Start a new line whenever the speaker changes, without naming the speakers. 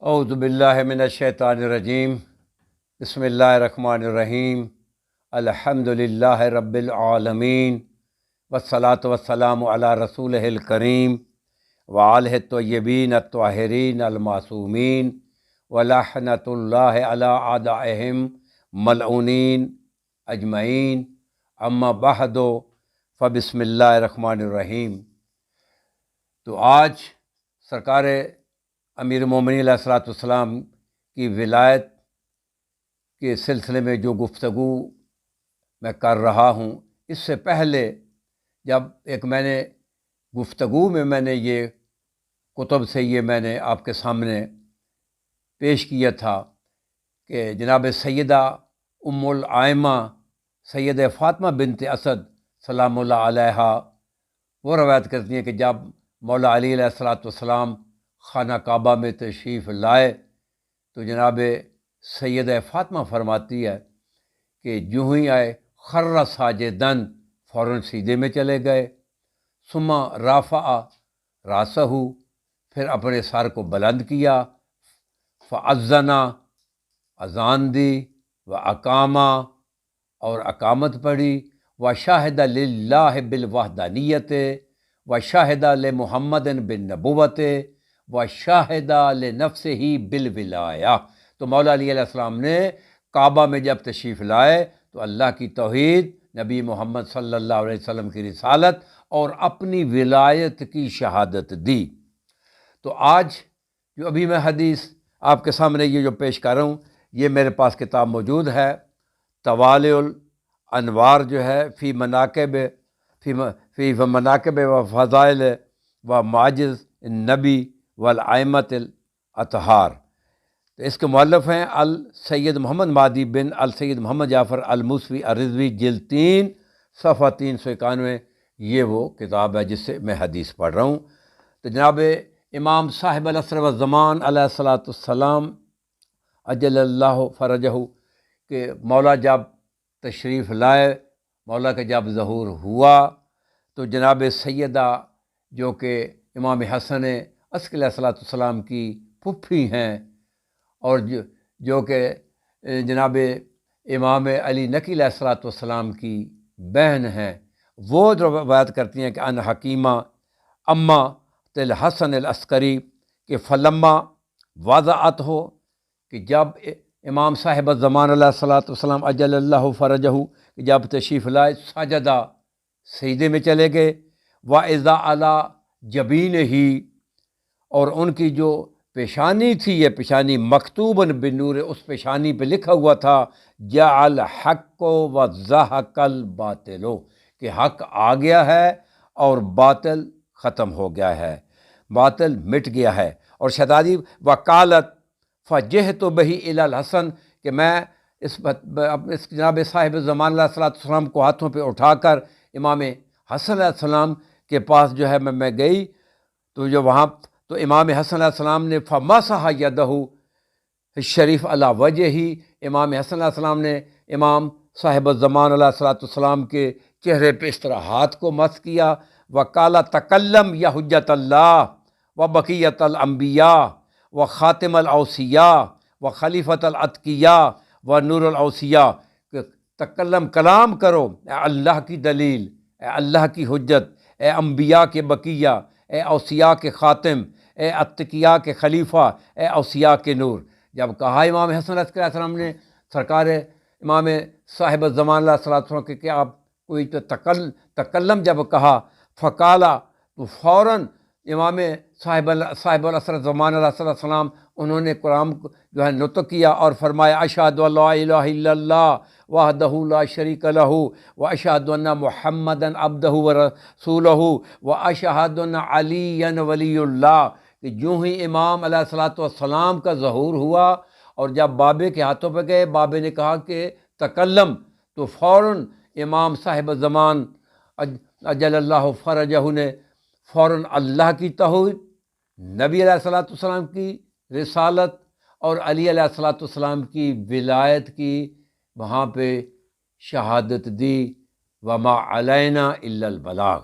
اعوذ باللہ من الشیطان الرجیم، بسم اللہ الرحمن الرحیم، الحمد للہ رب العالمین، والصلاة والسلام علی رسولہ الکریم وآلہ الطیبین الطاہرین المعصومین ولعنۃ اللہ علی اعدائہم ملعونین اجمعین، اما بعد فبسم اللہ الرحمن الرحیم۔ تو آج سرکار امیر المومنین علیہ الصلوۃ والسلام کی ولایت کے سلسلے میں جو گفتگو میں کر رہا ہوں، اس سے پہلے جب میں نے گفتگو میں نے یہ کتب سے میں نے آپ کے سامنے پیش کیا تھا کہ جناب سیدہ ام الائمہ سید فاطمہ بنت اسد سلام اللہ علیہا وہ روایت کرتی ہیں کہ جب مولا علی علیہ الصلوۃ والسلام خانہ کعبہ میں تشریف لائے تو جناب سید فاطمہ فرماتی ہے کہ جو ہی آئے خر ساجدن، فوراً سجدے میں چلے گئے، ثم رافع راسہ، پھر اپنے سر کو بلند کیا، فاذنا اذان دی، و اقامہ اور اقامت پڑھی، و شاہد للہ بالوحدانیت، و شاہد لمحمد بالنبوت، و شاہد لنفسہ بالولایہ۔ تو مولا علی علیہ السلام نے کعبہ میں جب تشریف لائے تو اللہ کی توحید، نبی محمد صلی اللہ علیہ وسلم کی رسالت اور اپنی ولایت کی شہادت دی۔ تو آج جو ابھی میں حدیث آپ کے سامنے یہ جو پیش کر رہا ہوں، یہ میرے پاس کتاب موجود ہے، طوالع الانوار جو ہے فی مناقب و فضائل و معاجز النبی والائمۃ الاطہار۔ تو اس کے مؤلف ہیں السید محمد مہدی بن السید محمد جعفر الموسوی الرضوی، جلد 3 صفحہ 391، یہ وہ کتاب ہے جس سے میں حدیث پڑھ رہا ہوں۔ تو جناب امام صاحب العصر والزمان علیہ الصلوۃ والسلام اجل اللہ فرجہ کہ مولا جب تشریف لائے، مولا کا جب ظہور ہوا تو جناب سیدہ جو کہ امام حسن عسکری علیہ الصلوۃ والسلام کی پھوپھی ہیں اور جو کہ جناب امام علی نقی علیہ الصلوۃ والسلام کی بہن ہیں، وہ روایت کرتی ہیں کہ ان حکیمہ اما تل حسن العسکری کہ فلما وضعت ہو، کہ جب امام صاحب الزمان علیہ الصلوۃ والسلام اجل اللہ فرجہ جب تشریف لائے، سجدہ سجدے میں چلے گئے، واذا علی جبینہ اور ان کی جو پیشانی تھی، یہ پیشانی مکتوباً بنور، اس پیشانی پہ لکھا ہوا تھا جعل حق و زحق الباطل، کہ حق آ گیا ہے اور باطل ختم ہو گیا ہے، باطل مٹ گیا ہے۔ اور شہزادی وکالت فجہت بہی الی الحسن کہ میں اس جناب صاحب زمان علیہ الصلوۃ والسلام کو ہاتھوں پہ اٹھا کر امام حسن علیہ السلام کے پاس جو ہے میں گئی، تو جو وہاں تو امام حسن علیہ السلام نے فمسح یدہ شریف علی وجہ ہی، امام حسن علیہ السلام نے امام صاحب الزمان علیہ الصلوۃ والسلام کے چہرے پہ اس طرح ہاتھ کو مس کیا، وقال تکلم یا حجت اللہ و بقیت الانبیاء و خاتم الاوصیاء و خلیفۃ الاتقیاء و نور الاوصیاء، کہ تکلم کلام کرو، اے اللہ کی دلیل، اے اللہ کی حجت، اے انبیاء کے بقیہ، اے اوصیاء کے خاتم، اے اتقیاء کے خلیفہ، اے اوصیاء کے نور۔ جب کہا امام حسن علیہ السلام نے سرکار امام صاحب الزمان علیہ السلام کہ آپ کوئی تو تکلم جب کہا، فقالا تو فوراً امام صاحب العصر زمان علیہ السلام انہوں نے قرآن جو ہے نطق کیا اور فرمایا اشہد ان لا الہ الا اللہ وحدہ لا شریک لہ واشہد ان محمدا عبدہ ورسولہ واشہد ان علیٰ ولی اللہ، کہ جو ہی امام علیہ الصلوۃ والسلام کا ظہور ہوا اور جب بابے کے ہاتھوں پہ گئے، بابے نے کہا کہ تکلم، تو فوراً امام صاحب زمان اجل اللہ فرجہ نے فوراً اللہ کی توحید، نبی علیہ الصلوۃ والسلام کی رسالت اور علی علیہ الصلوۃ والسلام کی ولایت کی وہاں پہ شہادت دی، وما علینا الا البلاغ۔